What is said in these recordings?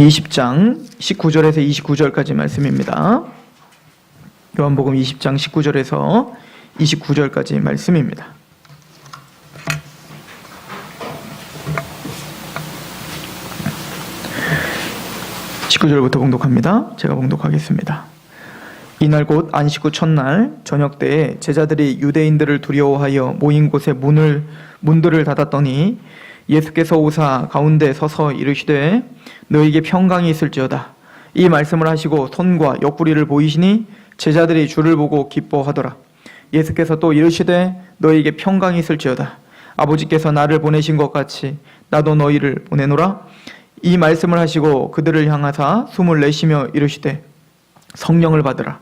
20장 19절에서 29절까지 말씀입니다. 요한복음 20장 19절에서 29절까지 말씀입니다. (19절부터) 봉독합니다. 제가 봉독하겠습니다. 이날 곧 안식 후 첫날 저녁 때에 제자들이 유대인들을 두려워하여 모인 곳에 문들을 닫았더니 예수께서 오사 가운데 서서 이르시되 너에게 평강이 있을지어다. 이 말씀을 하시고 손과 옆구리를 보이시니 제자들이 주를 보고 기뻐하더라. 예수께서 또 이르시되 너에게 평강이 있을지어다. 아버지께서 나를 보내신 것 같이 나도 너희를 보내노라. 이 말씀을 하시고 그들을 향하사 숨을 내쉬며 이르시되 성령을 받으라.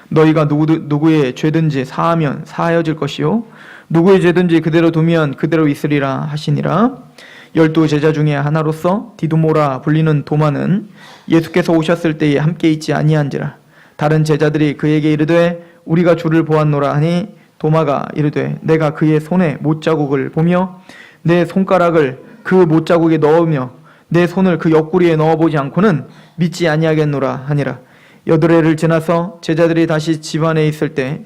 너희가 누구의 죄든지 사하면 사하여질 것이요 누구의 죄든지 그대로 두면 그대로 있으리라 하시니라. 12 제자 중에 하나로서 디두모라 불리는 도마는 예수께서 오셨을 때에 함께 있지 아니한지라. 다른 제자들이 그에게 이르되 우리가 주를 보았노라 하니 도마가 이르되 내가 그의 손에 못자국을 보며 내 손가락을 그 못자국에 넣으며 내 손을 그 옆구리에 넣어보지 않고는 믿지 아니하겠노라 하니라. 8회를 지나서 제자들이 다시 집 안에 있을 때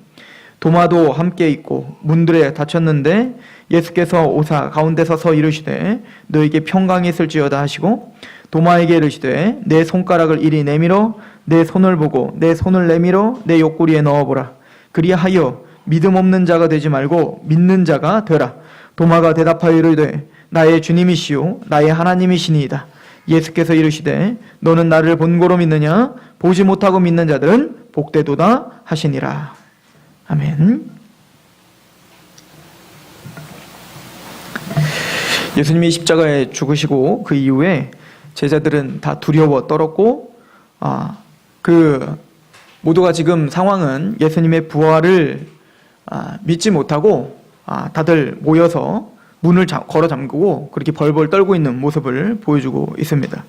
도마도 함께 있고 문들에 닫혔는데 예수께서 오사 가운데 서서 이르시되 너에게 평강이 있을지어다 하시고 도마에게 이르시되 내 손가락을 이리 내밀어 내 손을 보고 내 손을 내밀어 내 옆구리에 넣어보라. 그리하여 믿음 없는 자가 되지 말고 믿는 자가 되라. 도마가 대답하여 이르되 나의 주님이시요 나의 하나님이시니이다. 예수께서 이르시되 너는 나를 본고로 믿느냐? 보지 못하고 믿는 자들은 복되도다 하시니라. 아멘. 예수님이 십자가에 죽으시고 그 이후에 제자들은 다 두려워 떨었고 모두가 지금 상황은 예수님의 부활을 믿지 못하고 다들 모여서 문을 걸어 잠그고 그렇게 벌벌 떨고 있는 모습을 보여주고 있습니다.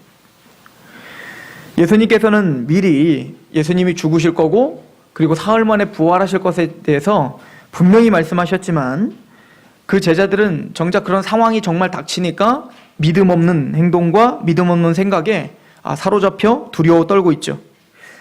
예수님께서는 미리 예수님이 죽으실 거고 그리고 사흘 만에 부활하실 것에 대해서 분명히 말씀하셨지만 그 제자들은 정작 그런 상황이 정말 닥치니까 믿음 없는 행동과 믿음 없는 생각에 사로잡혀 두려워 떨고 있죠.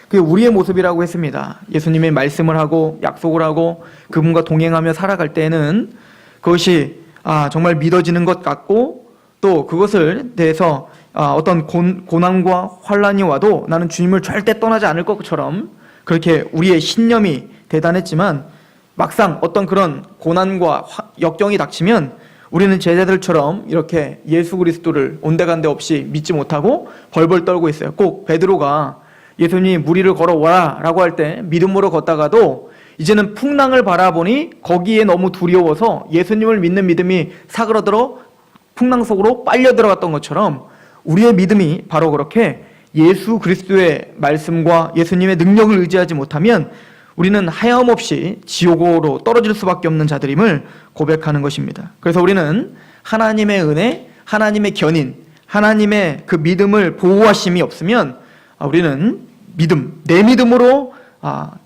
그게 우리의 모습이라고 했습니다. 예수님의 말씀을 하고 약속을 하고 그분과 동행하며 살아갈 때는 그것이 정말 믿어지는 것 같고 또 그것을 대해서 어떤 고난과 환난이 와도 나는 주님을 절대 떠나지 않을 것처럼 그렇게 우리의 신념이 대단했지만 막상 어떤 그런 고난과 역경이 닥치면 우리는 제자들처럼 이렇게 예수 그리스도를 온데간데 없이 믿지 못하고 벌벌 떨고 있어요. 꼭 베드로가 예수님이 무리를 걸어와라 라고 할 때 믿음으로 걷다가도 이제는 풍랑을 바라보니 거기에 너무 두려워서 예수님을 믿는 믿음이 사그러들어 풍랑 속으로 빨려 들어갔던 것처럼 우리의 믿음이 바로 그렇게 예수 그리스도의 말씀과 예수님의 능력을 의지하지 못하면 우리는 하염없이 지옥으로 떨어질 수밖에 없는 자들임을 고백하는 것입니다. 그래서 우리는 하나님의 은혜, 하나님의 견인, 하나님의 그 믿음을 보호하심이 없으면 우리는 내 믿음으로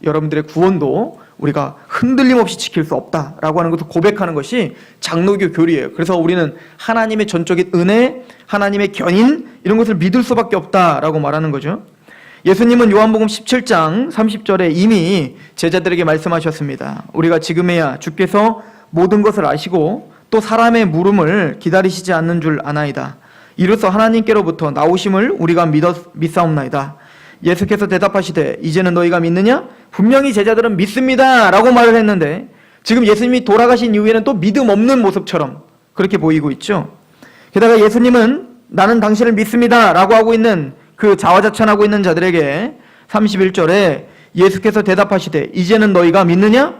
여러분들의 구원도 우리가 흔들림 없이 지킬 수 없다라고 하는 것을 고백하는 것이 장로교 교리예요. 그래서 우리는 하나님의 전적인 은혜, 하나님의 견인 이런 것을 믿을 수밖에 없다라고 말하는 거죠. 예수님은 요한복음 17장 30절에 이미 제자들에게 말씀하셨습니다. 우리가 지금에야 주께서 모든 것을 아시고 또 사람의 물음을 기다리시지 않는 줄 아나이다. 이로써 하나님께로부터 나오심을 우리가 믿사옵나이다. 예수께서 대답하시되 이제는 너희가 믿느냐? 분명히 제자들은 믿습니다 라고 말을 했는데 지금 예수님이 돌아가신 이후에는 또 믿음 없는 모습처럼 그렇게 보이고 있죠. 게다가 예수님은 나는 당신을 믿습니다 라고 하고 있는 그 자화자찬하고 있는 자들에게 31절에 예수께서 대답하시되 이제는 너희가 믿느냐?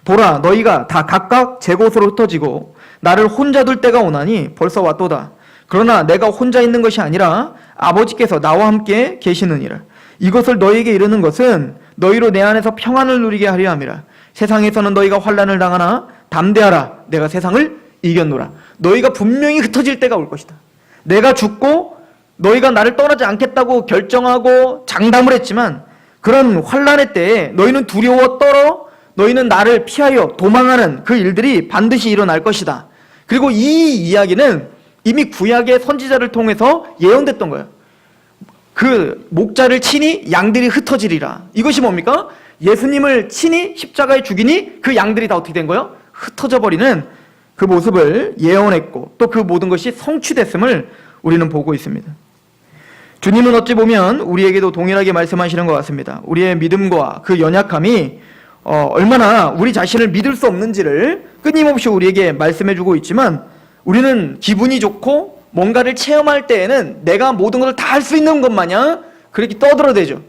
보라 너희가 다 각각 제 곳으로 흩어지고 나를 혼자 둘 때가 오나니 벌써 왔도다. 그러나 내가 혼자 있는 것이 아니라 아버지께서 나와 함께 계시느니라. 이것을 너희에게 이르는 것은 너희로 내 안에서 평안을 누리게 하려 함이라. 세상에서는 너희가 환난을 당하나 담대하라. 내가 세상을 이겼노라. 너희가 분명히 흩어질 때가 올 것이다. 내가 죽고 너희가 나를 떠나지 않겠다고 결정하고 장담을 했지만 그런 환난의 때에 너희는 두려워 떨어 너희는 나를 피하여 도망하는 그 일들이 반드시 일어날 것이다. 그리고 이 이야기는 이미 구약의 선지자를 통해서 예언됐던 거예요. 그 목자를 치니 양들이 흩어지리라. 이것이 뭡니까? 예수님을 치니 십자가에 죽이니 그 양들이 다 어떻게 된 거예요? 흩어져 버리는 그 모습을 예언했고 또 그 모든 것이 성취됐음을 우리는 보고 있습니다. 주님은 어찌 보면 우리에게도 동일하게 말씀하시는 것 같습니다. 우리의 믿음과 그 연약함이 얼마나 우리 자신을 믿을 수 없는지를 끊임없이 우리에게 말씀해주고 있지만 우리는 기분이 좋고 뭔가를 체험할 때에는 내가 모든 것을 다 할 수 있는 것 마냥 그렇게 떠들어대죠.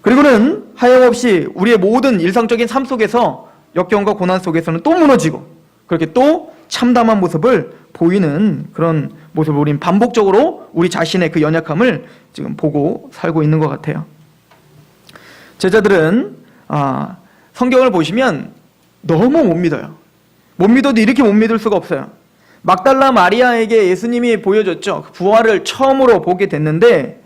그리고는 하염없이 우리의 모든 일상적인 삶 속에서 역경과 고난 속에서는 또 무너지고 그렇게 또 참담한 모습을 보이는 그런 모습을 우린 반복적으로 우리 자신의 그 연약함을 지금 보고 살고 있는 것 같아요. 제자들은 성경을 보시면 너무 못 믿어요. 못 믿어도 이렇게 못 믿을 수가 없어요. 막달라 마리아에게 예수님이 보여줬죠. 부활을 처음으로 보게 됐는데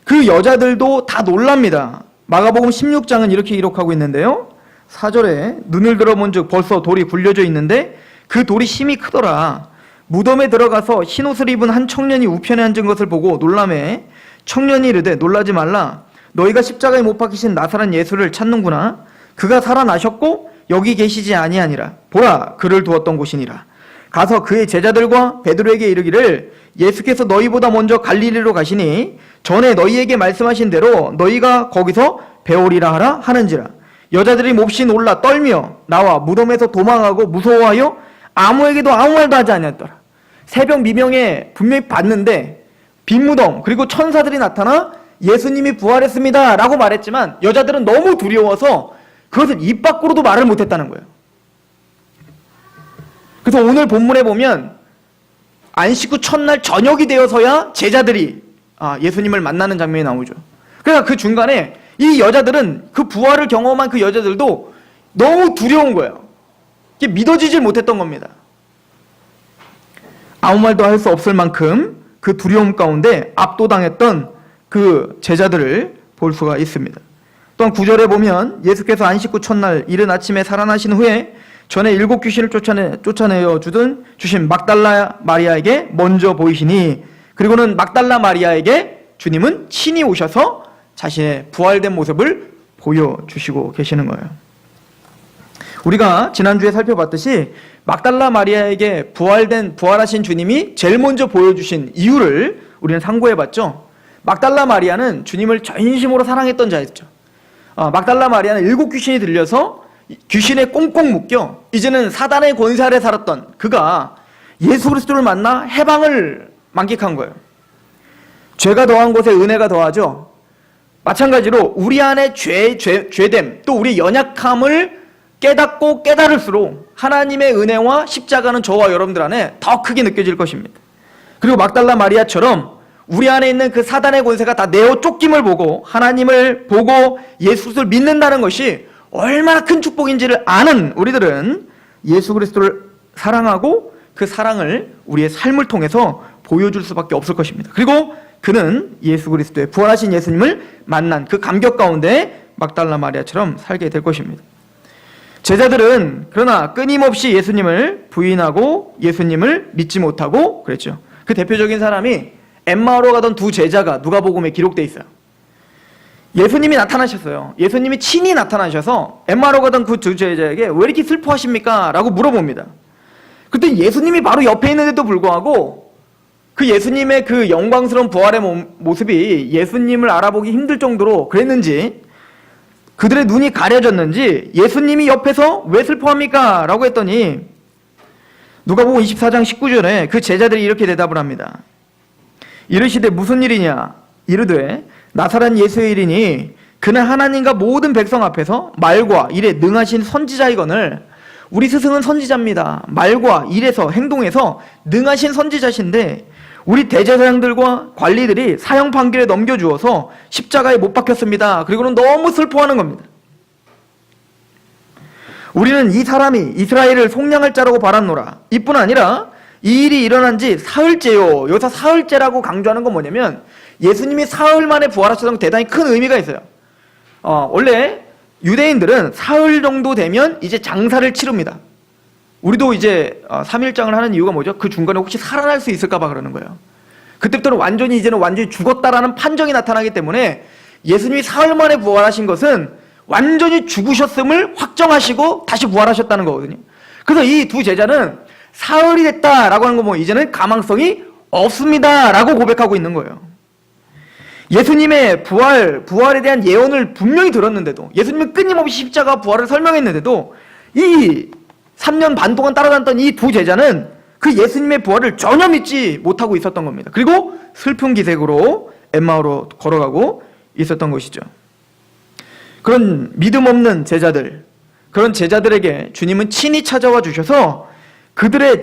그 여자들도 다 놀랍니다. 마가복음 16장은 이렇게 기록하고 있는데요. 4절에 눈을 들어본 즉 벌써 돌이 굴려져 있는데 그 돌이 심히 크더라. 무덤에 들어가서 흰옷을 입은 한 청년이 우편에 앉은 것을 보고 놀라매 청년이 이르되 놀라지 말라. 너희가 십자가에 못 박히신 나사렛 예수를 찾는구나. 그가 살아나셨고 여기 계시지 아니하니라. 보라 그를 두었던 곳이니라. 가서 그의 제자들과 베드로에게 이르기를 예수께서 너희보다 먼저 갈릴리로 가시니 전에 너희에게 말씀하신 대로 너희가 거기서 배우리라 하라 하는지라. 여자들이 몹시 놀라 떨며 나와 무덤에서 도망하고 무서워하여 아무에게도 아무 말도 하지 아니하였더라. 새벽 미명에 분명히 봤는데 빈 무덤 그리고 천사들이 나타나 예수님이 부활했습니다 라고 말했지만 여자들은 너무 두려워서 그것을 입 밖으로도 말을 못했다는 거예요. 그래서 오늘 본문에 보면 안식 후 첫날 저녁이 되어서야 제자들이 예수님을 만나는 장면이 나오죠. 그러니까 그 중간에 이 여자들은 그 부활을 경험한 그 여자들도 너무 두려운 거예요. 이게 믿어지질 못했던 겁니다. 아무 말도 할 수 없을 만큼 그 두려움 가운데 압도당했던 그 제자들을 볼 수가 있습니다. 또한 9절에 보면 예수께서 안식 후 첫날 이른 아침에 살아나신 후에 전에 7 귀신을 쫓아내어 주신 막달라 마리아에게 먼저 보이시니 그리고는 막달라 마리아에게 주님은 친히 오셔서 자신의 부활된 모습을 보여주시고 계시는 거예요. 우리가 지난주에 살펴봤듯이 막달라 마리아에게 부활하신 주님이 제일 먼저 보여주신 이유를 우리는 상고해봤죠. 막달라 마리아는 주님을 전심으로 사랑했던 자였죠. 막달라 마리아는 7 귀신이 들려서 귀신에 꽁꽁 묶여 이제는 사단의 권세 아래 살았던 그가 예수 그리스도를 만나 해방을 만끽한 거예요. 죄가 더한 곳에 은혜가 더하죠. 마찬가지로 우리 안에 죄됨 또 우리 연약함을 깨닫고 깨달을수록 하나님의 은혜와 십자가는 저와 여러분들 안에 더 크게 느껴질 것입니다. 그리고 막달라 마리아처럼 우리 안에 있는 그 사단의 권세가 다 내어 쫓김을 보고 하나님을 보고 예수를 믿는다는 것이 얼마나 큰 축복인지를 아는 우리들은 예수 그리스도를 사랑하고 그 사랑을 우리의 삶을 통해서 보여줄 수밖에 없을 것입니다. 그리고 그는 예수 그리스도의 부활하신 예수님을 만난 그 감격 가운데 막달라 마리아처럼 살게 될 것입니다. 제자들은 그러나 끊임없이 예수님을 부인하고 예수님을 믿지 못하고 그랬죠. 그 대표적인 사람이 엠마오로 가던 두 제자가 누가복음에 기록되어 있어요. 예수님이 나타나셨어요. 예수님이 친히 나타나셔서 엠마오로 가던 그 두 제자에게 왜 이렇게 슬퍼하십니까? 라고 물어봅니다. 그때 예수님이 바로 옆에 있는데도 불구하고 그 예수님의 그 영광스러운 부활의 모습이 예수님을 알아보기 힘들 정도로 그랬는지 그들의 눈이 가려졌는지 예수님이 옆에서 왜 슬퍼합니까? 라고 했더니 누가복음 24장 19절에 그 제자들이 이렇게 대답을 합니다. 이르시되 무슨 일이냐? 이르되 나사렛 예수의 일이니 그는 하나님과 모든 백성 앞에서 말과 일에 능하신 선지자이거늘 우리 스승은 선지자입니다. 말과 일에서 행동에서 능하신 선지자신데 우리 대제사장들과 관리들이 사형 판결에 넘겨주어서 십자가에 못 박혔습니다. 그리고는 너무 슬퍼하는 겁니다. 우리는 이 사람이 이스라엘을 속량할 자라고 바랐노라. 이뿐 아니라 이 일이 일어난 지 사흘째요. 여기서 사흘째라고 강조하는 건 뭐냐면 예수님이 사흘 만에 부활하셨다는 대단히 큰 의미가 있어요. 원래 유대인들은 사흘 정도 되면 이제 장사를 치릅니다. 우리도 이제 3일장을 하는 이유가 뭐죠? 그 중간에 혹시 살아날 수 있을까 봐 그러는 거예요. 그때부터는 완전히 이제는 완전히 죽었다라는 판정이 나타나기 때문에 예수님이 사흘 만에 부활하신 것은 완전히 죽으셨음을 확정하시고 다시 부활하셨다는 거거든요. 그래서 이 두 제자는 사흘이 됐다라고 하는 거 뭐 이제는 가망성이 없습니다라고 고백하고 있는 거예요. 예수님의 부활에 대한 예언을 분명히 들었는데도, 예수님은 끊임없이 십자가 부활을 설명했는데도 이 3년 반 동안 따라다녔던 이 두 제자는 그 예수님의 부활을 전혀 믿지 못하고 있었던 겁니다. 그리고 슬픈 기색으로 엠마오로 걸어가고 있었던 것이죠. 그런 믿음 없는 제자들, 그런 제자들에게 주님은 친히 찾아와 주셔서 그들의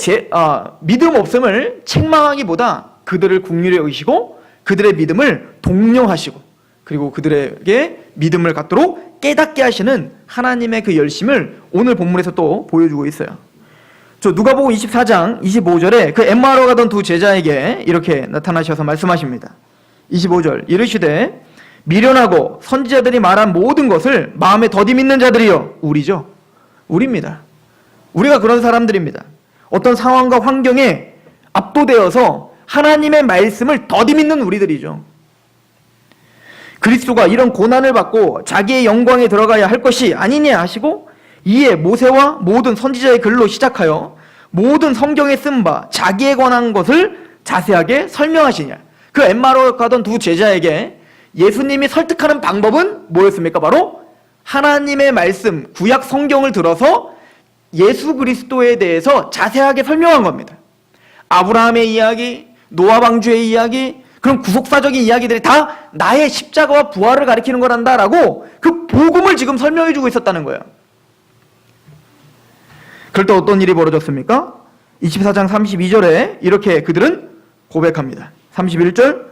믿음 없음을 책망하기보다 그들을 긍휼히 여기시고 그들의 믿음을 독려하시고 그리고 그들에게 믿음을 갖도록 깨닫게 하시는 하나님의 그 열심을 오늘 본문에서 또 보여주고 있어요. 저 누가복음 24장 25절에 그 엠마오로 가던 두 제자에게 이렇게 나타나셔서 말씀하십니다. 25절 이르시되 미련하고 선지자들이 말한 모든 것을 마음에 더디 믿는 자들이요. 우리죠. 우리입니다. 우리가 그런 사람들입니다. 어떤 상황과 환경에 압도되어서 하나님의 말씀을 더디 믿는 우리들이죠. 그리스도가 이런 고난을 받고 자기의 영광에 들어가야 할 것이 아니냐 하시고 이에 모세와 모든 선지자의 글로 시작하여 모든 성경에 쓴 바 자기에 관한 것을 자세하게 설명하시냐. 그 엠마오로 가던 두 제자에게 예수님이 설득하는 방법은 뭐였습니까? 바로 하나님의 말씀, 구약 성경을 들어서 예수 그리스도에 대해서 자세하게 설명한 겁니다. 아브라함의 이야기, 노아 방주의 이야기, 그런 구속사적인 이야기들이 다 나의 십자가와 부활을 가리키는 거란다라고 그 복음을 지금 설명해 주고 있었다는 거예요. 그럴 때 어떤 일이 벌어졌습니까? 24장 32절에 이렇게 그들은 고백합니다. 31절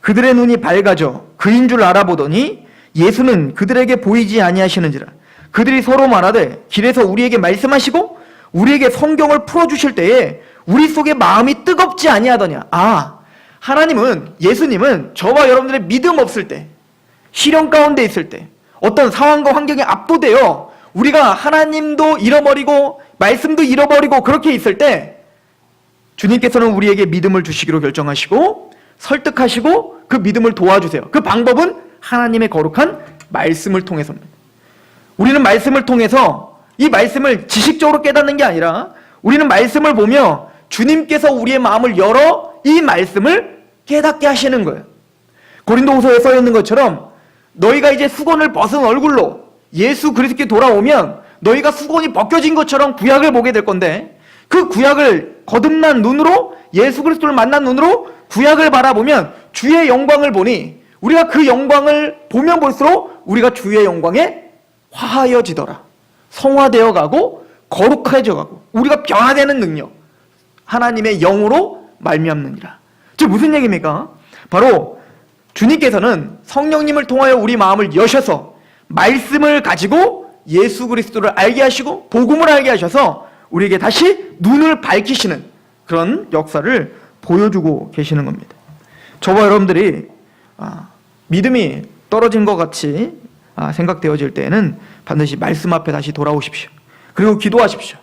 그들의 눈이 밝아져 그인 줄 알아보더니 예수는 그들에게 보이지 아니하시는지라. 그들이 서로 말하되 길에서 우리에게 말씀하시고 우리에게 성경을 풀어주실 때에 우리 속에 마음이 뜨겁지 아니하더냐. 하나님은, 예수님은 저와 여러분들의 믿음 없을 때, 시련 가운데 있을 때, 어떤 상황과 환경에 압도되어 우리가 하나님도 잃어버리고 말씀도 잃어버리고 그렇게 있을 때 주님께서는 우리에게 믿음을 주시기로 결정하시고 설득하시고 그 믿음을 도와주세요. 그 방법은 하나님의 거룩한 말씀을 통해서입니다. 우리는 말씀을 통해서 이 말씀을 지식적으로 깨닫는 게 아니라 우리는 말씀을 보며 주님께서 우리의 마음을 열어 이 말씀을 깨닫게 하시는 거예요. 고린도후서에 써 있는 것처럼 너희가 이제 수건을 벗은 얼굴로 예수 그리스도께 돌아오면 너희가 수건이 벗겨진 것처럼 구약을 보게 될 건데 그 구약을 거듭난 눈으로 예수 그리스도를 만난 눈으로 구약을 바라보면 주의 영광을 보니 우리가 그 영광을 보면 볼수록 우리가 주의 영광에 화하여지더라. 성화되어 가고 거룩해져 가고 우리가 변화되는 능력 하나님의 영으로 말미암느니라. 즉 무슨 얘기입니까? 바로 주님께서는 성령님을 통하여 우리 마음을 여셔서 말씀을 가지고 예수 그리스도를 알게 하시고 복음을 알게 하셔서 우리에게 다시 눈을 밝히시는 그런 역사를 보여주고 계시는 겁니다. 저와 여러분들이 믿음이 떨어진 것 같이 생각되어질 때에는 반드시 말씀 앞에 다시 돌아오십시오. 그리고 기도하십시오.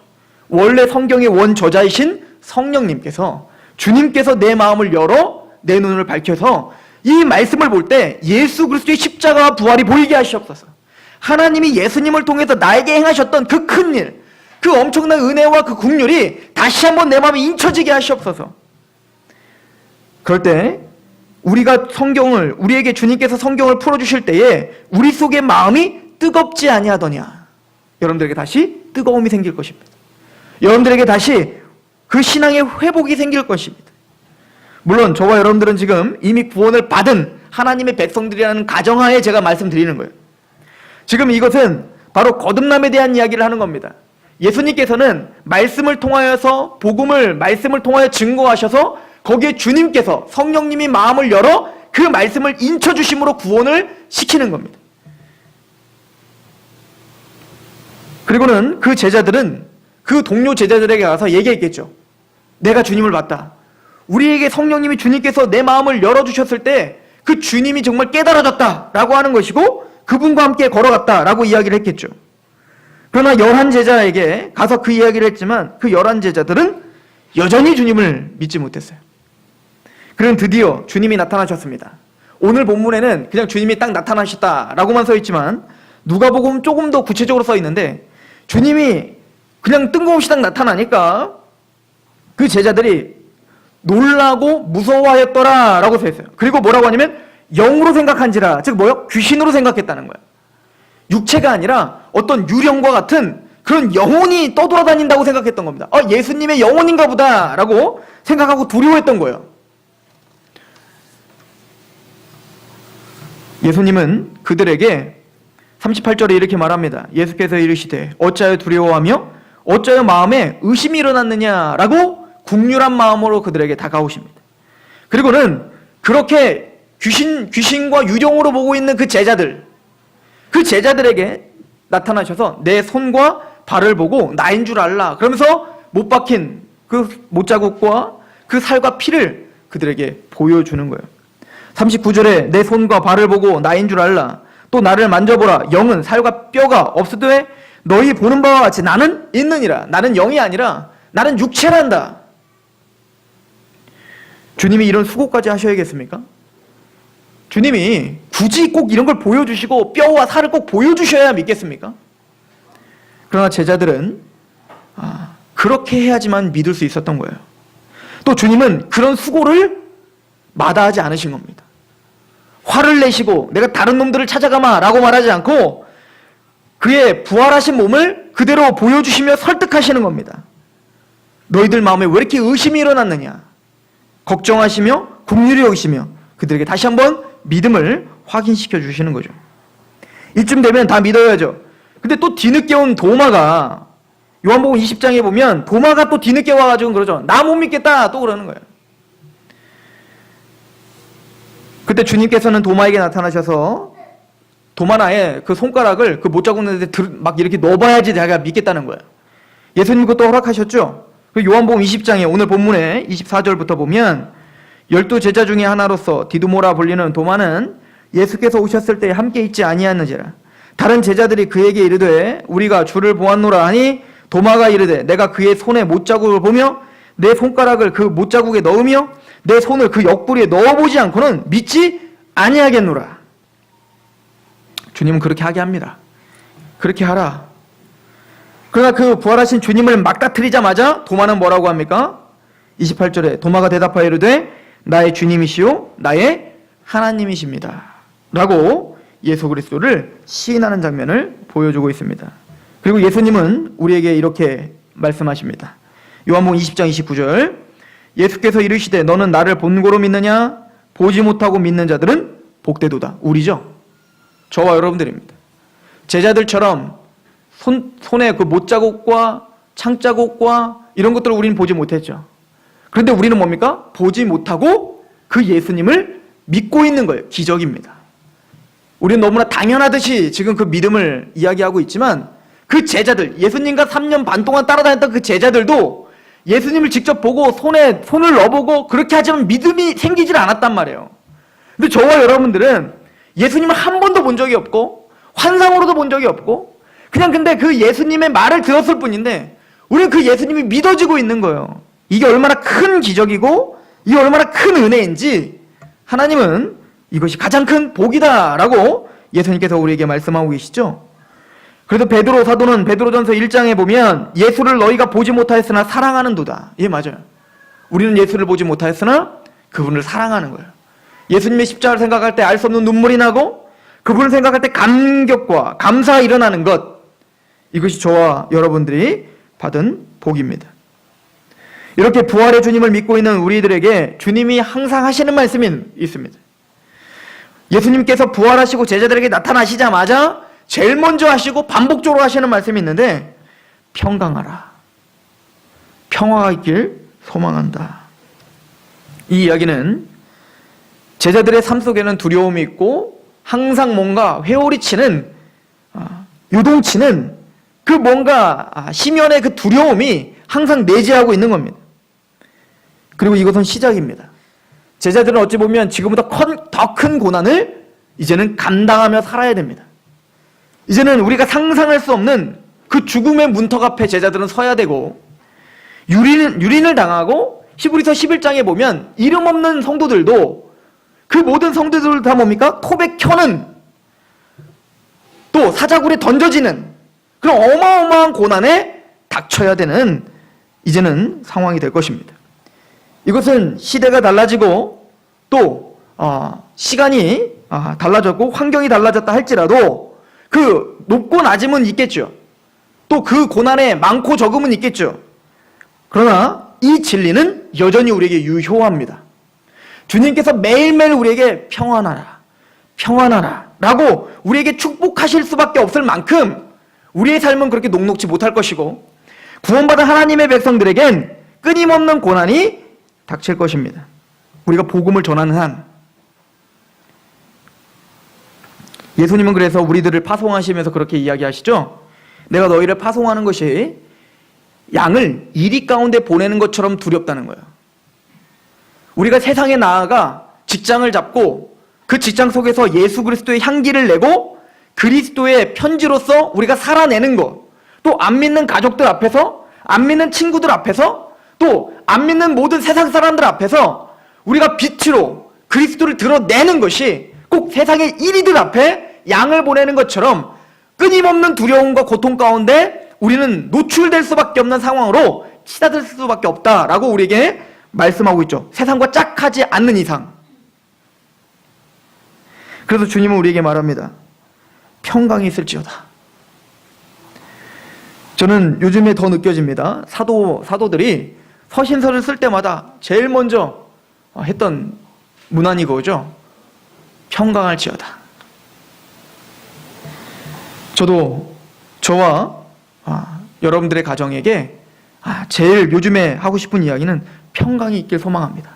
원래 성경의 원저자이신 성령님께서 주님께서 내 마음을 열어 내 눈을 밝혀서 이 말씀을 볼 때 예수 그리스도의 십자가와 부활이 보이게 하시옵소서. 하나님이 예수님을 통해서 나에게 행하셨던 그 큰 일, 그 엄청난 은혜와 그 긍휼이 다시 한번 내 마음에 인쳐지게 하시옵소서. 그럴 때 우리에게 주님께서 성경을 풀어주실 때에 우리 속의 마음이 뜨겁지 아니하더냐. 여러분들에게 다시 뜨거움이 생길 것입니다. 여러분들에게 다시 그 신앙의 회복이 생길 것입니다. 물론 저와 여러분들은 지금 이미 구원을 받은 하나님의 백성들이라는 가정하에 제가 말씀드리는 거예요. 지금 이것은 바로 거듭남에 대한 이야기를 하는 겁니다. 예수님께서는 말씀을 통하여서 말씀을 통하여 증거하셔서 거기에 주님께서 성령님이 마음을 열어 그 말씀을 인쳐주심으로 구원을 시키는 겁니다. 그리고는 그 제자들은 그 동료 제자들에게 가서 얘기했겠죠. 내가 주님을 봤다. 우리에게 성령님이 주님께서 내 마음을 열어주셨을 때 그 주님이 정말 깨달아졌다라고 하는 것이고 그분과 함께 걸어갔다라고 이야기를 했겠죠. 그러나 11제자에게 가서 그 이야기를 했지만 그 11제자들은 여전히 주님을 믿지 못했어요. 그는 드디어 주님이 나타나셨습니다. 오늘 본문에는 그냥 주님이 딱 나타나셨다라고만 써 있지만 누가복음 조금 더 구체적으로 써 있는데 주님이 그냥 뜬금없이 딱 나타나니까 그 제자들이 놀라고 무서워하였더라 라고 써 있어요. 그리고 뭐라고 하냐면 영으로 생각한지라, 즉 뭐요? 귀신으로 생각했다는 거예요. 육체가 아니라 어떤 유령과 같은 그런 영혼이 떠돌아다닌다고 생각했던 겁니다. 예수님의 영혼인가 보다 라고 생각하고 두려워했던 거예요. 예수님은 그들에게 38절에 이렇게 말합니다. 예수께서 이르시되 어찌하여 두려워하며 어찌하여 마음에 의심이 일어났느냐라고 국률한 마음으로 그들에게 다가오십니다. 그리고는 그렇게 귀신과 유령으로 보고 있는 그 제자들에게 나타나셔서 내 손과 발을 보고 나인 줄 알라 그러면서 못 박힌 그 못자국과 그 살과 피를 그들에게 보여주는 거예요. 39절에 내 손과 발을 보고 나인 줄 알라 또 나를 만져보라 영은 살과 뼈가 없으되 너희 보는 바와 같이 나는 있느니라. 나는 영이 아니라 나는 육체란다. 주님이 이런 수고까지 하셔야겠습니까? 주님이 굳이 꼭 이런 걸 보여주시고 뼈와 살을 꼭 보여주셔야 믿겠습니까? 그러나 제자들은 그렇게 해야지만 믿을 수 있었던 거예요. 또 주님은 그런 수고를 마다하지 않으신 겁니다. 화를 내시고 내가 다른 놈들을 찾아가마 라고 말하지 않고 그의 부활하신 몸을 그대로 보여주시며 설득하시는 겁니다. 너희들 마음에 왜 이렇게 의심이 일어났느냐? 걱정하시며 긍휼히 여기시며 그들에게 다시 한번 믿음을 확인시켜 주시는 거죠. 이쯤 되면 다 믿어야죠. 근데 또 뒤늦게 온 도마가 요한복음 20장에 보면 도마가 또 뒤늦게 와가지고 그러죠. 나 못 믿겠다 또 그러는 거예요. 그때 주님께서는 도마에게 나타나셔서 도마나에 그 손가락을 그 못자국는데 막 이렇게 넣어봐야지 내가 믿겠다는 거예요. 예수님 그것도 허락하셨죠. 요한복음 20장에 오늘 본문에 24절부터 보면 12제자 중에 하나로서 디두모라 불리는 도마는 예수께서 오셨을 때 함께 있지 아니하는지라. 다른 제자들이 그에게 이르되 우리가 주를 보았노라 하니 도마가 이르되 내가 그의 손에 못자국을 보며 내 손가락을 그 못자국에 넣으며 내 손을 그 옆구리에 넣어보지 않고는 믿지 아니하겠노라. 주님은 그렇게 하게 합니다. 그렇게 하라. 그러나 그 부활하신 주님을 막다트리자마자 도마는 뭐라고 합니까? 28절에 도마가 대답하여 이르되 나의 주님이시요 나의 하나님이십니다 라고 예수 그리스도를 시인하는 장면을 보여주고 있습니다. 그리고 예수님은 우리에게 이렇게 말씀하십니다. 요한복음 20장 29절 예수께서 이르시되 너는 나를 본고로 믿느냐? 보지 못하고 믿는 자들은 복되도다. 우리죠. 저와 여러분들입니다. 제자들처럼 손에 그 못자국과 창자국과 이런 것들을 우리는 보지 못했죠. 그런데 우리는 뭡니까? 보지 못하고 그 예수님을 믿고 있는 거예요. 기적입니다. 우리는 너무나 당연하듯이 지금 그 믿음을 이야기하고 있지만 그 제자들, 예수님과 3년 반 동안 따라다녔던 그 제자들도 예수님을 직접 보고 손에 손을 넣어보고 그렇게 하지만 믿음이 생기질 않았단 말이에요. 근데 저와 여러분들은 예수님을 한 번도 본 적이 없고 환상으로도 본 적이 없고 그냥 근데 그 예수님의 말을 들었을 뿐인데 우리는 그 예수님이 믿어지고 있는 거예요. 이게 얼마나 큰 기적이고 이게 얼마나 큰 은혜인지 하나님은 이것이 가장 큰 복이다라고 예수님께서 우리에게 말씀하고 계시죠. 그래서 베드로 사도는 베드로전서 1장에 보면 예수를 너희가 보지 못하였으나 사랑하는도다. 예, 맞아요. 우리는 예수를 보지 못하였으나 그분을 사랑하는 거예요. 예수님의 십자가를 생각할 때 알 수 없는 눈물이 나고 그분을 생각할 때 감격과 감사가 일어나는 것, 이것이 저와 여러분들이 받은 복입니다. 이렇게 부활의 주님을 믿고 있는 우리들에게 주님이 항상 하시는 말씀이 있습니다. 예수님께서 부활하시고 제자들에게 나타나시자마자 제일 먼저 하시고 반복적으로 하시는 말씀이 있는데 평강하라. 평화가 있길 소망한다. 이 이야기는 제자들의 삶 속에는 두려움이 있고 항상 뭔가 회오리치는 요동치는 그 뭔가 심연의 그 두려움이 항상 내재하고 있는 겁니다. 그리고 이것은 시작입니다. 제자들은 어찌 보면 지금보다 더 큰 고난을 이제는 감당하며 살아야 됩니다. 이제는 우리가 상상할 수 없는 그 죽음의 문턱 앞에 제자들은 서야 되고 유린을 당하고 히브리서 11장에 보면 이름 없는 성도들도 그 모든 성도들 다 뭡니까? 톱에 켜는, 또 사자굴에 던져지는 그런 어마어마한 고난에 닥쳐야 되는 이제는 상황이 될 것입니다. 이것은 시대가 달라지고 또 시간이 달라졌고 환경이 달라졌다 할지라도 그 높고 낮음은 있겠죠. 또 그 고난에 많고 적음은 있겠죠. 그러나 이 진리는 여전히 우리에게 유효합니다. 주님께서 매일매일 우리에게 평안하라, 평안하라 라고 우리에게 축복하실 수밖에 없을 만큼 우리의 삶은 그렇게 녹록지 못할 것이고, 구원받은 하나님의 백성들에겐 끊임없는 고난이 닥칠 것입니다. 우리가 복음을 전하는 한. 예수님은 그래서 우리들을 파송하시면서 그렇게 이야기하시죠. 내가 너희를 파송하는 것이 양을 이리 가운데 보내는 것처럼 두렵다는 거예요. 우리가 세상에 나아가 직장을 잡고 그 직장 속에서 예수 그리스도의 향기를 내고 그리스도의 편지로서 우리가 살아내는 것, 또 안 믿는 가족들 앞에서, 안 믿는 친구들 앞에서, 또 안 믿는 모든 세상 사람들 앞에서 우리가 빛으로 그리스도를 드러내는 것이 꼭 세상의 이리들 앞에 양을 보내는 것처럼 끊임없는 두려움과 고통 가운데 우리는 노출될 수밖에 없는 상황으로 치닫을 수밖에 없다라고 우리에게 말씀하고 있죠. 세상과 짝하지 않는 이상. 그래서 주님은 우리에게 말합니다. 평강이 있을지어다. 저는 요즘에 더 느껴집니다. 사도들이 서신서를 쓸 때마다 제일 먼저 했던 문안이 그거죠. 평강할지어다. 저도 저와 여러분들의 가정에게 제일 요즘에 하고 싶은 이야기는 평강이 있길 소망합니다.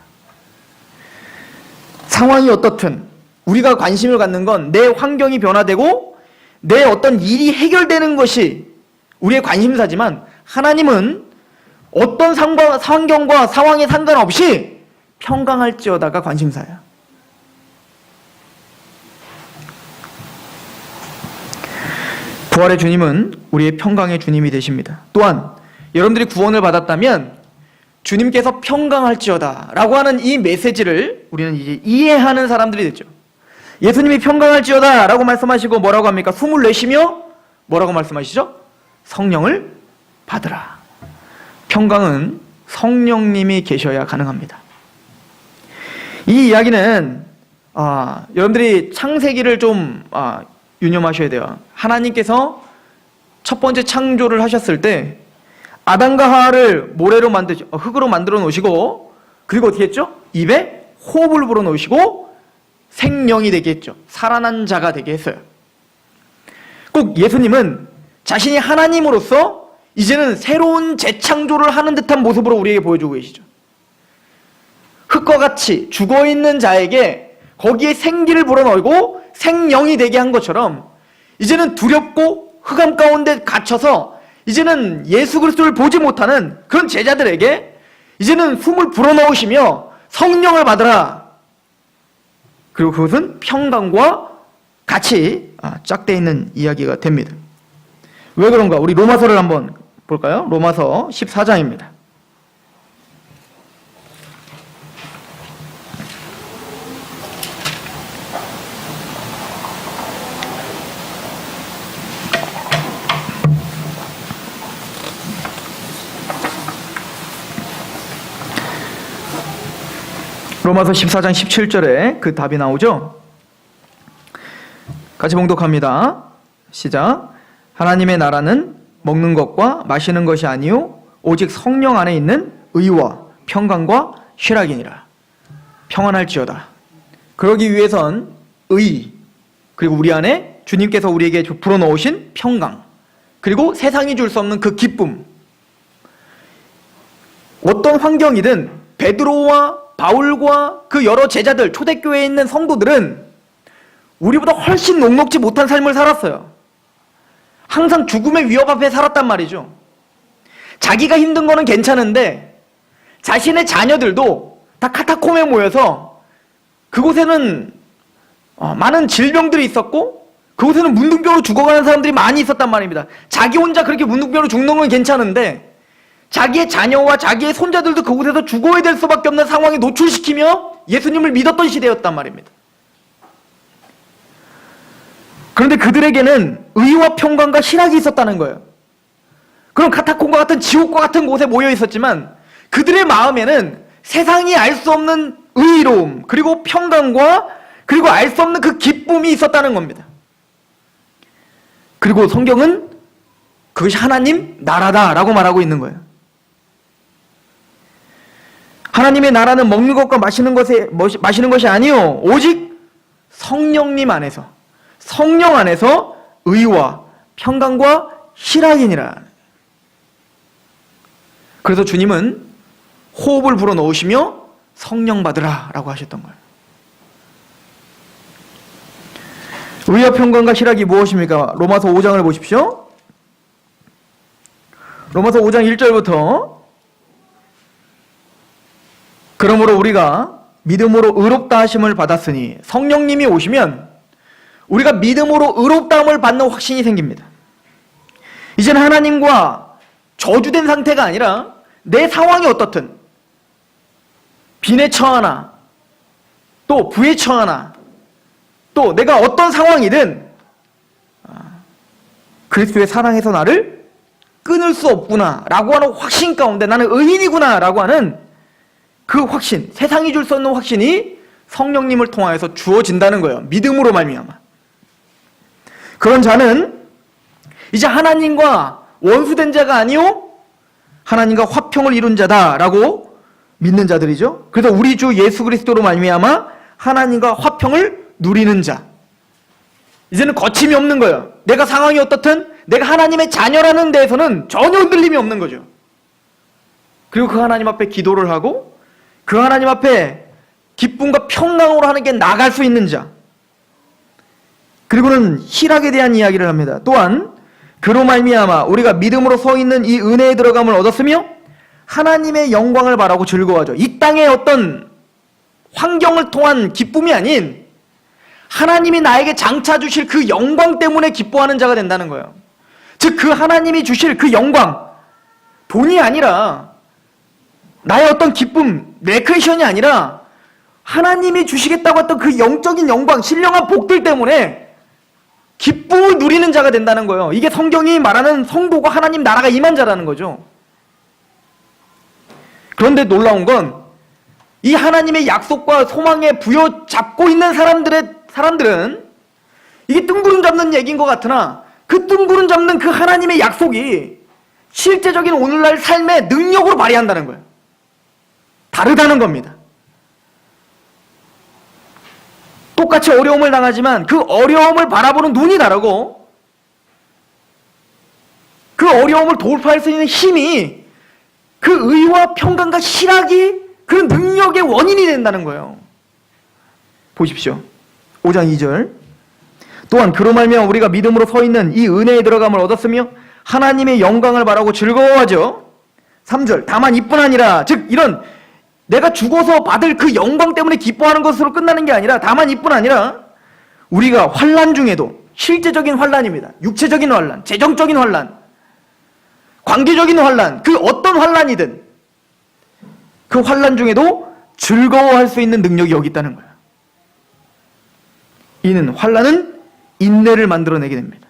상황이 어떻든 우리가 관심을 갖는 건 내 환경이 변화되고 내 어떤 일이 해결되는 것이 우리의 관심사지만, 하나님은 어떤 환경과 상황에 상관없이 평강할지어다가 관심사예요. 부활의 주님은 우리의 평강의 주님이 되십니다. 또한 여러분들이 구원을 받았다면 주님께서 평강할지어다 라고 하는 이 메시지를 우리는 이제 이해하는 사람들이 됐죠. 예수님이 평강할지어다 라고 말씀하시고 뭐라고 합니까? 숨을 내쉬며 뭐라고 말씀하시죠? 성령을 받으라. 평강은 성령님이 계셔야 가능합니다. 이 이야기는 여러분들이 창세기를 좀 유념하셔야 돼요. 하나님께서 첫 번째 창조를 하셨을 때 아담과 하와를 흙으로 만들어 놓으시고, 그리고 어떻게 했죠? 입에 호흡을 불어 놓으시고 생명이 되게 했죠. 살아난 자가 되게 했어요. 꼭 예수님은 자신이 하나님으로서 이제는 새로운 재창조를 하는 듯한 모습으로 우리에게 보여주고 계시죠. 흙과 같이 죽어있는 자에게 거기에 생기를 불어넣고 생명이 되게 한 것처럼 이제는 두렵고 흑암 가운데 갇혀서 이제는 예수 그리스도를 보지 못하는 그런 제자들에게 이제는 숨을 불어넣으시며 성령을 받으라. 그리고 그것은 평강과 같이 짝되어 있는 이야기가 됩니다. 왜 그런가? 우리 로마서를 한번 볼까요? 로마서 14장입니다. 로마서 14장 17절에 그 답이 나오죠? 같이 봉독합니다. 시작. 하나님의 나라는 먹는 것과 마시는 것이 아니요 오직 성령 안에 있는 의와 평강과 희락이니라. 평안할지어다. 그러기 위해선 의, 그리고 우리 안에 주님께서 우리에게 불어넣으신 평강, 그리고 세상이 줄 수 없는 그 기쁨. 어떤 환경이든 베드로와 바울과 그 여러 제자들, 초대교회에 있는 성도들은 우리보다 훨씬 녹록지 못한 삶을 살았어요. 항상 죽음의 위협 앞에 살았단 말이죠. 자기가 힘든 거는 괜찮은데 자신의 자녀들도 다 카타콤에 모여서 그곳에는 많은 질병들이 있었고 그곳에는 문둥병으로 죽어가는 사람들이 많이 있었단 말입니다. 자기 혼자 그렇게 문둥병으로 죽는 건 괜찮은데 자기의 자녀와 자기의 손자들도 그곳에서 죽어야 될 수밖에 없는 상황에 노출시키며 예수님을 믿었던 시대였단 말입니다. 그런데 그들에게는 의와 평강과 희락이 있었다는 거예요. 그런 카타콤과 같은 지옥과 같은 곳에 모여 있었지만 그들의 마음에는 세상이 알 수 없는 의로움, 그리고 평강과 그리고 알 수 없는 그 기쁨이 있었다는 겁니다. 그리고 성경은 그것이 하나님 나라다라고 말하고 있는 거예요. 하나님의 나라는 먹는 것과 마시는 것이 아니요 오직 성령님 안에서, 성령 안에서 의와 평강과 희락이니라. 그래서 주님은 호흡을 불어넣으시며 성령 받으라 라고 하셨던 거예요. 의와 평강과 희락이 무엇입니까? 로마서 5장을 보십시오. 로마서 5장 1절부터 그러므로 우리가 믿음으로 의롭다 하심을 받았으니 성령님이 오시면 우리가 믿음으로 의롭다함을 받는 확신이 생깁니다. 이제는 하나님과 저주된 상태가 아니라 내 상황이 어떻든 빈에 처하나 또 부에 처하나 또 내가 어떤 상황이든 그리스도의 사랑에서 나를 끊을 수 없구나 라고 하는 확신 가운데 나는 의인이구나 라고 하는 그 확신, 세상이 줄 수 없는 확신이 성령님을 통하여서 주어진다는 거예요. 믿음으로 말미암아. 그런 자는 이제 하나님과 원수된 자가 아니요 하나님과 화평을 이룬 자다라고 믿는 자들이죠. 그래서 우리 주 예수 그리스도로 말미암아 하나님과 화평을 누리는 자. 이제는 거침이 없는 거예요. 내가 상황이 어떻든 내가 하나님의 자녀라는 데에서는 전혀 흔들림이 없는 거죠. 그리고 그 하나님 앞에 기도를 하고 그 하나님 앞에 기쁨과 평강으로 하는 게 나갈 수 있는 자. 그리고는 희락에 대한 이야기를 합니다. 또한 그로 말미암아 우리가 믿음으로 서 있는 이 은혜에 들어감을 얻었으며 하나님의 영광을 바라고 즐거워하죠. 이 땅의 어떤 환경을 통한 기쁨이 아닌 하나님이 나에게 장차 주실 그 영광 때문에 기뻐하는 자가 된다는 거예요. 즉 그 하나님이 주실 그 영광, 돈이 아니라 나의 어떤 기쁨, 레크레이션이 아니라 하나님이 주시겠다고 했던 그 영적인 영광, 신령한 복들 때문에 기쁨을 누리는 자가 된다는 거예요. 이게 성경이 말하는 성도가 하나님 나라가 임한 자라는 거죠. 그런데 놀라운 건 이 하나님의 약속과 소망에 부여잡고 있는 사람들은 이게 뜬구름 잡는 얘기인 것 같으나 그 뜬구름 잡는 그 하나님의 약속이 실제적인 오늘날 삶의 능력으로 발휘한다는 거예요. 다르다는 겁니다. 똑같이 어려움을 당하지만 그 어려움을 바라보는 눈이 다르고 그 어려움을 돌파할 수 있는 힘이 그 의와 평강과 희락이 그 능력의 원인이 된다는 거예요. 보십시오. 5장 2절. 또한 그로 말미암아 우리가 믿음으로 서 있는 이 은혜에 들어감을 얻었으며 하나님의 영광을 바라고 즐거워하죠. 3절. 다만 이뿐 아니라 즉 이런 내가 죽어서 받을 그 영광 때문에 기뻐하는 것으로 끝나는 게 아니라 다만 이뿐 아니라 우리가 환난 중에도 실제적인 환난입니다. 육체적인 환난, 재정적인 환난, 관계적인 환난, 그 어떤 환난이든 그 환난 중에도 즐거워할 수 있는 능력이 여기 있다는 거예요. 이는 환난은 인내를 만들어내게 됩니다.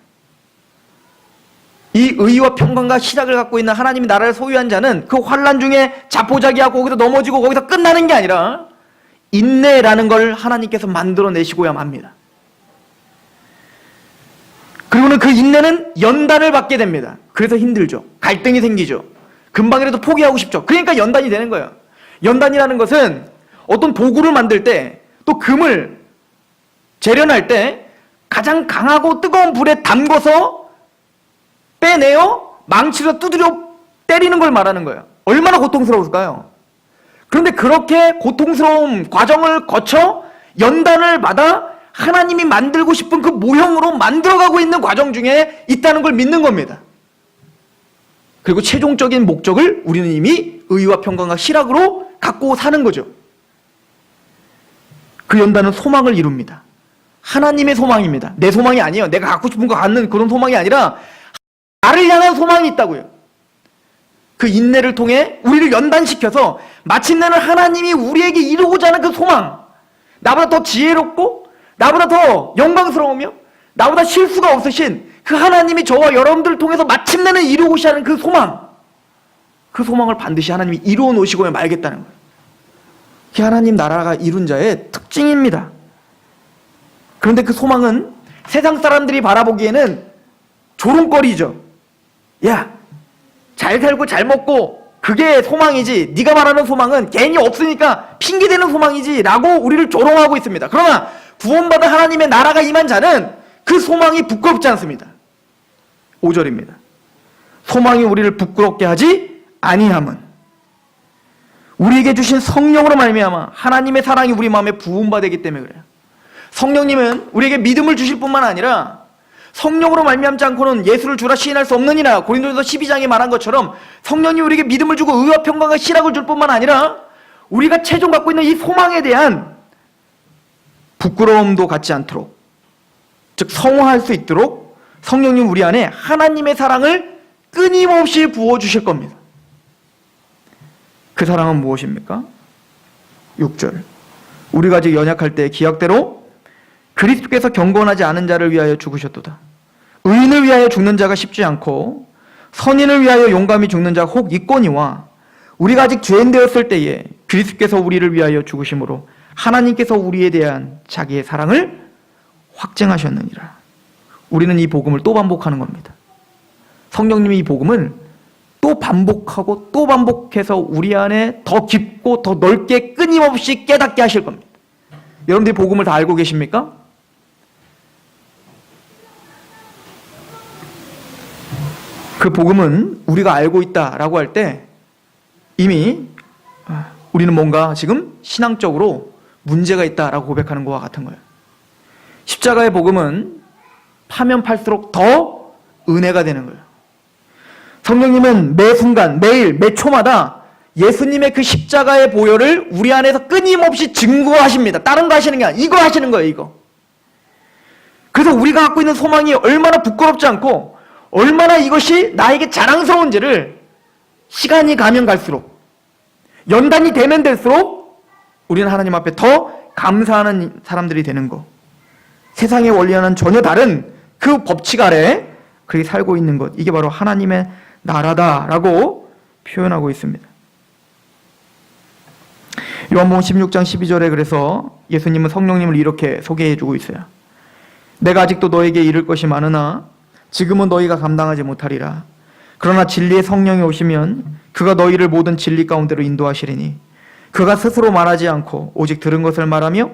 이 의와 평강과 희락을 갖고 있는 하나님의 나라를 소유한 자는 그 환난 중에 자포자기하고 거기서 넘어지고 거기서 끝나는 게 아니라 인내라는 걸 하나님께서 만들어내시고야 맙니다. 그리고는 그 인내는 연단을 받게 됩니다. 그래서 힘들죠. 갈등이 생기죠. 금방이라도 포기하고 싶죠. 그러니까 연단이 되는 거예요. 연단이라는 것은 어떤 도구를 만들 때 또 금을 재련할 때 가장 강하고 뜨거운 불에 담궈서 빼내어 망치로 두드려 때리는 걸 말하는 거예요. 얼마나 고통스러울까요? 그런데 그렇게 고통스러운 과정을 거쳐 연단을 받아 하나님이 만들고 싶은 그 모형으로 만들어가고 있는 과정 중에 있다는 걸 믿는 겁니다. 그리고 최종적인 목적을 우리는 이미 의와 평강과 희락으로 갖고 사는 거죠. 그 연단은 소망을 이룹니다. 하나님의 소망입니다. 내 소망이 아니에요. 내가 갖고 싶은 거 갖는 그런 소망이 아니라 나를 향한 소망이 있다고요. 그 인내를 통해 우리를 연단시켜서 마침내는 하나님이 우리에게 이루고자 하는 그 소망, 나보다 더 지혜롭고 나보다 더 영광스러우며 나보다 실수가 없으신 그 하나님이 저와 여러분들을 통해서 마침내는 이루고자 하는 그 소망, 그 소망을 반드시 하나님이 이루어 놓으시고 말겠다는 거예요. 그게 하나님 나라가 이룬 자의 특징입니다. 그런데 그 소망은 세상 사람들이 바라보기에는 조롱거리죠. 야, 잘 살고 잘 먹고 그게 소망이지, 네가 말하는 소망은 괜히 없으니까 핑계대는 소망이지 라고 우리를 조롱하고 있습니다. 그러나 구원받은 하나님의 나라가 임한 자는 그 소망이 부끄럽지 않습니다. 5절입니다. 소망이 우리를 부끄럽게 하지 아니함은 우리에게 주신 성령으로 말미암아 하나님의 사랑이 우리 마음에 부음받기 때문에 그래요. 성령님은 우리에게 믿음을 주실 뿐만 아니라 성령으로 말미암지 않고는 예수를 주라 시인할 수 없느니라, 고린도전서 12장에 말한 것처럼 성령이 우리에게 믿음을 주고 의와 평강과 실학을 줄 뿐만 아니라 우리가 최종 갖고 있는 이 소망에 대한 부끄러움도 갖지 않도록, 즉 성화할 수 있도록 성령님 우리 안에 하나님의 사랑을 끊임없이 부어주실 겁니다. 그 사랑은 무엇입니까? 6절, 우리가 아직 연약할 때 기약대로 그리스도께서 경건하지 않은 자를 위하여 죽으셨도다. 의인을 위하여 죽는 자가 쉽지 않고 선인을 위하여 용감히 죽는 자가 혹 있거니와 우리가 아직 죄인 되었을 때에 그리스도께서 우리를 위하여 죽으심으로 하나님께서 우리에 대한 자기의 사랑을 확증하셨느니라. 우리는 이 복음을 또 반복하는 겁니다. 성령님이 이 복음을 또 반복하고 또 반복해서 우리 안에 더 깊고 더 넓게 끊임없이 깨닫게 하실 겁니다. 여러분들이 복음을 다 알고 계십니까? 그 복음은 우리가 알고 있다라고 할 때 이미 우리는 뭔가 지금 신앙적으로 문제가 있다라고 고백하는 것과 같은 거예요. 십자가의 복음은 파면 팔수록 더 은혜가 되는 거예요. 성령님은 매 순간, 매일, 매 초마다 예수님의 그 십자가의 보혈을 우리 안에서 끊임없이 증거하십니다. 다른 거 하시는 게 아니라 이거 하시는 거예요, 이거. 그래서 우리가 갖고 있는 소망이 얼마나 부끄럽지 않고 얼마나 이것이 나에게 자랑스러운지를 시간이 가면 갈수록, 연단이 되면 될수록 우리는 하나님 앞에 더 감사하는 사람들이 되는 것. 세상의 원리와는 전혀 다른 그 법칙 아래 그렇게 살고 있는 것. 이게 바로 하나님의 나라다라고 표현하고 있습니다. 요한복음 16장 12절에 그래서 예수님은 성령님을 이렇게 소개해주고 있어요. 내가 아직도 너에게 이를 것이 많으나 지금은 너희가 감당하지 못하리라. 그러나 진리의 성령이 오시면 그가 너희를 모든 진리 가운데로 인도하시리니 그가 스스로 말하지 않고 오직 들은 것을 말하며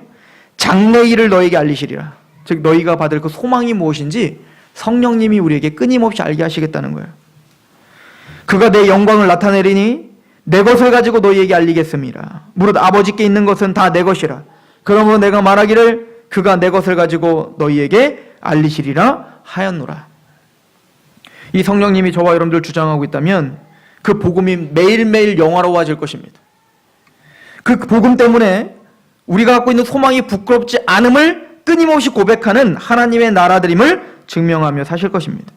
장래 일을 너에게 알리시리라. 즉 너희가 받을 그 소망이 무엇인지 성령님이 우리에게 끊임없이 알게 하시겠다는 거예요. 그가 내 영광을 나타내리니 내 것을 가지고 너희에게 알리겠습니다. 무릇 아버지께 있는 것은 다 내 것이라. 그러므로 내가 말하기를 그가 내 것을 가지고 너희에게 알리시리라 하였노라. 이 성령님이 저와 여러분들 주장하고 있다면 그 복음이 매일매일 영화로워질 것입니다. 그 복음 때문에 우리가 갖고 있는 소망이 부끄럽지 않음을 끊임없이 고백하는 하나님의 나라들임을 증명하며 사실 것입니다.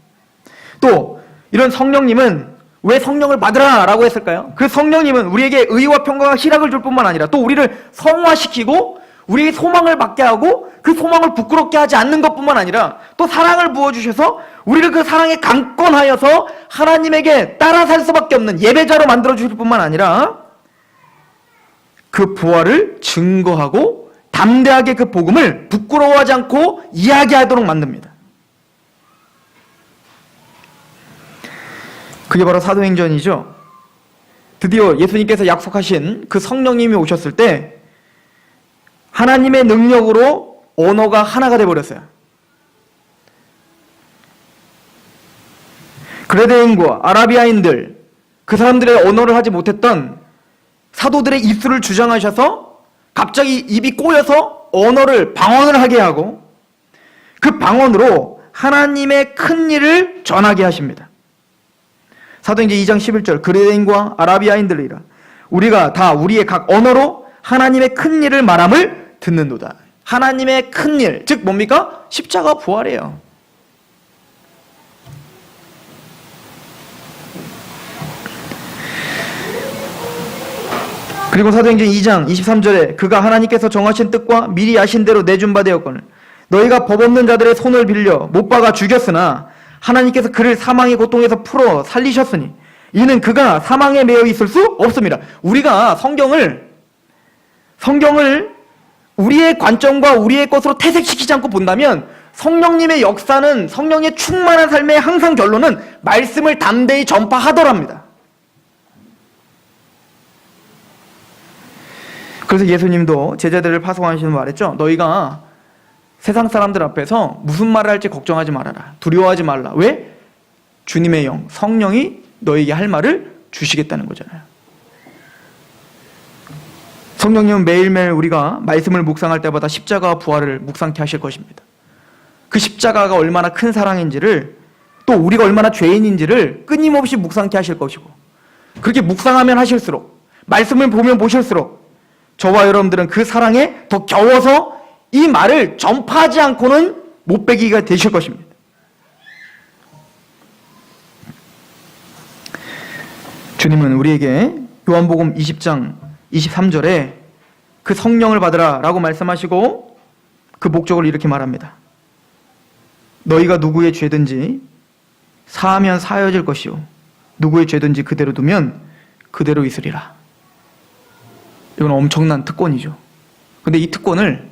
또 이런 성령님은 왜 성령을 받으라 라고 했을까요? 그 성령님은 우리에게 의와 평강과 희락을 줄 뿐만 아니라 또 우리를 성화시키고 우리의 소망을 받게 하고 그 소망을 부끄럽게 하지 않는 것뿐만 아니라 또 사랑을 부어주셔서 우리를 그 사랑에 강권하여서 하나님에게 따라 살 수밖에 없는 예배자로 만들어주실 뿐만 아니라 그 부활을 증거하고 담대하게 그 복음을 부끄러워하지 않고 이야기하도록 만듭니다. 그게 바로 사도행전이죠. 드디어 예수님께서 약속하신 그 성령님이 오셨을 때 하나님의 능력으로 언어가 하나가 되어버렸어요. 그레데인과 아라비아인들, 그 사람들의 언어를 하지 못했던 사도들의 입술을 주장하셔서 갑자기 입이 꼬여서 언어를 방언을 하게 하고 그 방언으로 하나님의 큰 일을 전하게 하십니다. 사도행전 2장 11절 그레데인과 아라비아인들이라 우리가 다 우리의 각 언어로 하나님의 큰 일을 말함을 듣는도다. 하나님의 큰 일, 즉 뭡니까? 십자가 부활이에요. 그리고 사도행전 2장 23절에 그가 하나님께서 정하신 뜻과 미리 아신 대로 내준 바 되었거늘 너희가 법 없는 자들의 손을 빌려 못 박아 죽였으나 하나님께서 그를 사망의 고통에서 풀어 살리셨으니 이는 그가 사망에 매여 있을 수 없습니다. 우리가 성경을 우리의 관점과 우리의 것으로 퇴색시키지 않고 본다면 성령님의 역사는, 성령의 충만한 삶의 항상 결론은 말씀을 담대히 전파하더랍니다. 그래서 예수님도 제자들을 파송하시는 말했죠. 너희가 세상 사람들 앞에서 무슨 말을 할지 걱정하지 말아라. 두려워하지 말라. 왜? 주님의 영, 성령이 너에게 할 말을 주시겠다는 거잖아요. 성령님은 매일매일 우리가 말씀을 묵상할 때마다 십자가와 부활을 묵상케 하실 것입니다. 그 십자가가 얼마나 큰 사랑인지를, 또 우리가 얼마나 죄인인지를 끊임없이 묵상케 하실 것이고, 그렇게 묵상하면 하실수록, 말씀을 보면 보실수록 저와 여러분들은 그 사랑에 더 겨워서 이 말을 전파하지 않고는 못 배기가 되실 것입니다. 주님은 우리에게 요한복음 20장 23절에 그 성령을 받으라 라고 말씀하시고 그 목적을 이렇게 말합니다. 너희가 누구의 죄든지 사하면 사여질 것이요 누구의 죄든지 그대로 두면 그대로 있으리라. 이건 엄청난 특권이죠. 근데 이 특권을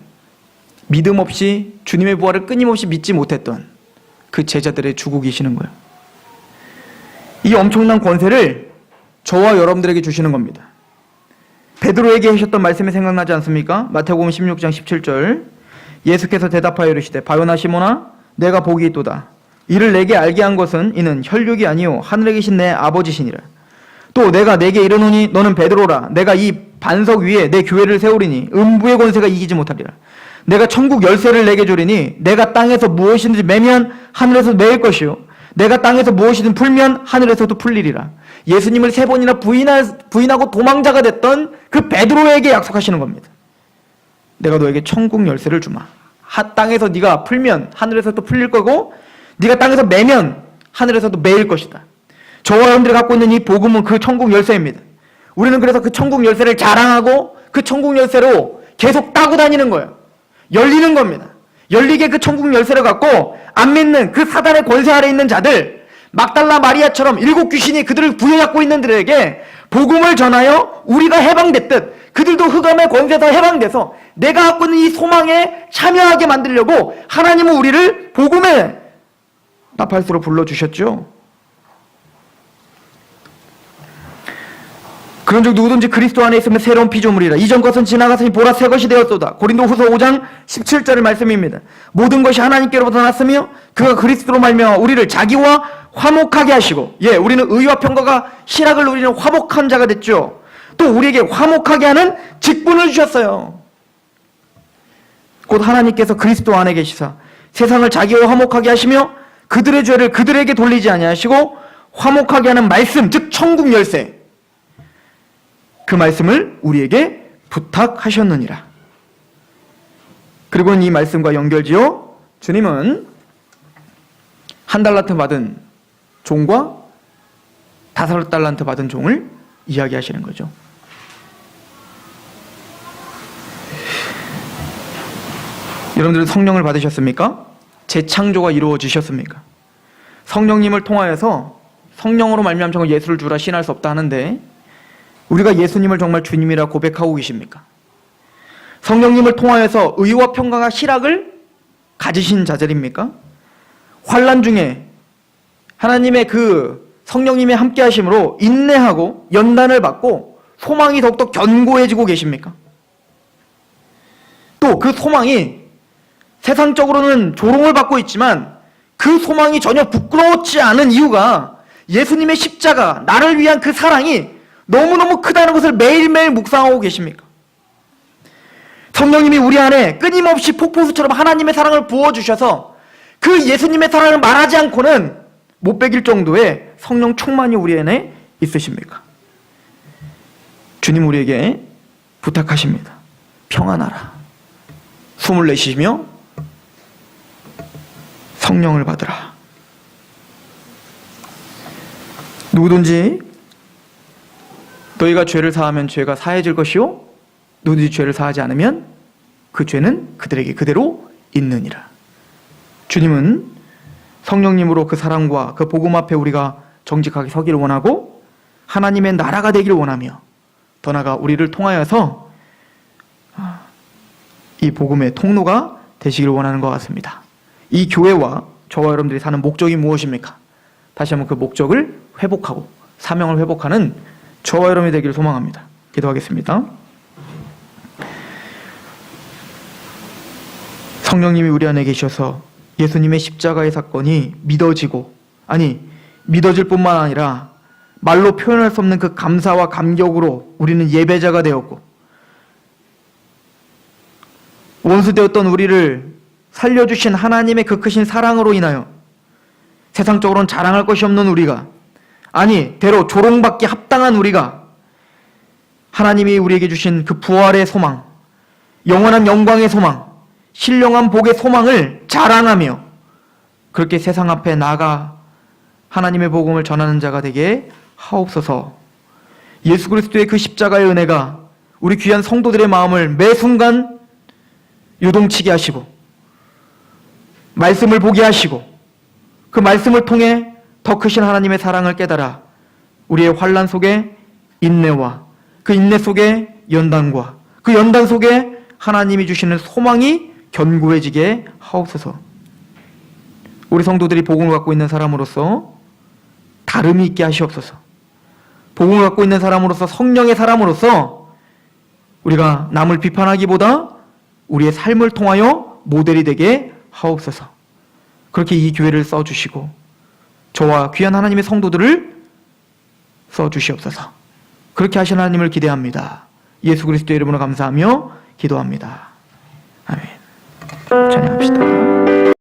믿음 없이 주님의 부활을 끊임없이 믿지 못했던 그 제자들의 주고 계시는 거예요. 이 엄청난 권세를 저와 여러분들에게 주시는 겁니다. 베드로에게 하셨던 말씀이 생각나지 않습니까? 마태복음 16장 17절 예수께서 대답하여 이르시되 바요나 시몬아 내가 복이 있도다. 이를 내게 알게 한 것은 이는 혈육이 아니요 하늘에 계신 내 아버지시니라. 또 내가 내게 이르노니 너는 베드로라. 내가 이 반석 위에 내 교회를 세우리니 음부의 권세가 이기지 못하리라. 내가 천국 열쇠를 내게 주리니 내가 땅에서 무엇이든지 매면 하늘에서 매일 것이요 내가 땅에서 무엇이든 풀면 하늘에서도 풀리리라. 예수님을 3번이나 부인하고 도망자가 됐던 그 베드로에게 약속하시는 겁니다. 내가 너에게 천국 열쇠를 주마. 땅에서 네가 풀면 하늘에서도 풀릴 거고 네가 땅에서 매면 하늘에서도 매일 것이다. 저와 여러분들이 갖고 있는 이 복음은 그 천국 열쇠입니다. 우리는 그래서 그 천국 열쇠를 자랑하고 그 천국 열쇠로 계속 따고 다니는 거예요. 열리는 겁니다. 열리게 그 천국 열쇠를 갖고 안 믿는 그 사단의 권세 아래 있는 자들, 막달라 마리아처럼 7 귀신이 그들을 부여잡고 있는 들에게 복음을 전하여 우리가 해방됐듯 그들도 흑암의 권세에서 해방돼서 내가 갖고 있는 이 소망에 참여하게 만들려고 하나님은 우리를 복음의 나팔수로 불러주셨죠. 그런즉 누구든지 그리스도 안에 있으면 새로운 피조물이라. 이전 것은 지나갔으니 보라 새 것이 되었도다. 고린도후서 5장 17절의 말씀입니다. 모든 것이 하나님께로부터 났으며 그가 그리스도로 말미암아 우리를 자기와 화목하게 하시고, 우리는 의와 평가가 실학을 누리는 화목한 자가 됐죠. 또 우리에게 화목하게 하는 직분을 주셨어요. 곧 하나님께서 그리스도 안에 계시사 세상을 자기와 화목하게 하시며 그들의 죄를 그들에게 돌리지 아니하시고 화목하게 하는 말씀, 즉 천국 열쇠, 그 말씀을 우리에게 부탁하셨느니라. 그리고 이 말씀과 연결지어 주님은 1달란트 받은 종과 5달란트 받은 종을 이야기하시는 거죠. 여러분들은 성령을 받으셨습니까? 재창조가 이루어지셨습니까? 성령님을 통하여서 성령으로 말미암아 정말 예수를 주라 신할 수 없다 하는데 우리가 예수님을 정말 주님이라 고백하고 계십니까? 성령님을 통하여서 의와 평강과 실학을 가지신 자들입니까? 환난 중에 하나님의 그 성령님의 함께 하심으로 인내하고 연단을 받고 소망이 더욱더 견고해지고 계십니까? 또 그 소망이 세상적으로는 조롱을 받고 있지만 그 소망이 전혀 부끄러웠지 않은 이유가 예수님의 십자가, 나를 위한 그 사랑이 너무너무 크다는 것을 매일매일 묵상하고 계십니까? 성령님이 우리 안에 끊임없이 폭포수처럼 하나님의 사랑을 부어주셔서 그 예수님의 사랑을 말하지 않고는 못 배길 정도의 성령 충만이 우리 안에 있으십니까? 주님 우리에게 부탁하십니다. 평안하라. 숨을 내쉬며 성령을 받으라. 누구든지 너희가 죄를 사하면 죄가 사해질 것이요 너희들이 죄를 사하지 않으면 그 죄는 그들에게 그대로 있느니라. 주님은 성령님으로 그 사랑과 그 복음 앞에 우리가 정직하게 서기를 원하고 하나님의 나라가 되기를 원하며 더 나아가 우리를 통하여서 이 복음의 통로가 되시기를 원하는 것 같습니다. 이 교회와 저와 여러분들이 사는 목적이 무엇입니까? 다시 한번 그 목적을 회복하고 사명을 회복하는 저와 여러분이 되기를 소망합니다. 기도하겠습니다. 성령님이 우리 안에 계셔서 예수님의 십자가의 사건이 믿어지고, 아니 믿어질 뿐만 아니라 말로 표현할 수 없는 그 감사와 감격으로 우리는 예배자가 되었고, 원수되었던 우리를 살려주신 하나님의 그 크신 사랑으로 인하여 세상적으로는 자랑할 것이 없는 우리가, 아니 대로 조롱받기 합당한 우리가 하나님이 우리에게 주신 그 부활의 소망, 영원한 영광의 소망, 신령한 복의 소망을 자랑하며 그렇게 세상 앞에 나아가 하나님의 복음을 전하는 자가 되게 하옵소서. 예수 그리스도의 그 십자가의 은혜가 우리 귀한 성도들의 마음을 매 순간 요동치게 하시고 말씀을 보게 하시고 그 말씀을 통해 더 크신 하나님의 사랑을 깨달아 우리의 환난 속에 인내와 그 인내 속에 연단과 그 연단 속에 하나님이 주시는 소망이 견고해지게 하옵소서. 우리 성도들이 복음을 갖고 있는 사람으로서 다름이 있게 하시옵소서. 복음을 갖고 있는 사람으로서, 성령의 사람으로서 우리가 남을 비판하기보다 우리의 삶을 통하여 모델이 되게 하옵소서. 그렇게 이 교회를 써주시고 저와 귀한 하나님의 성도들을 써주시옵소서. 그렇게 하신 하나님을 기대합니다. 예수 그리스도의 이름으로 감사하며 기도합니다. 아멘. 찬양합시다.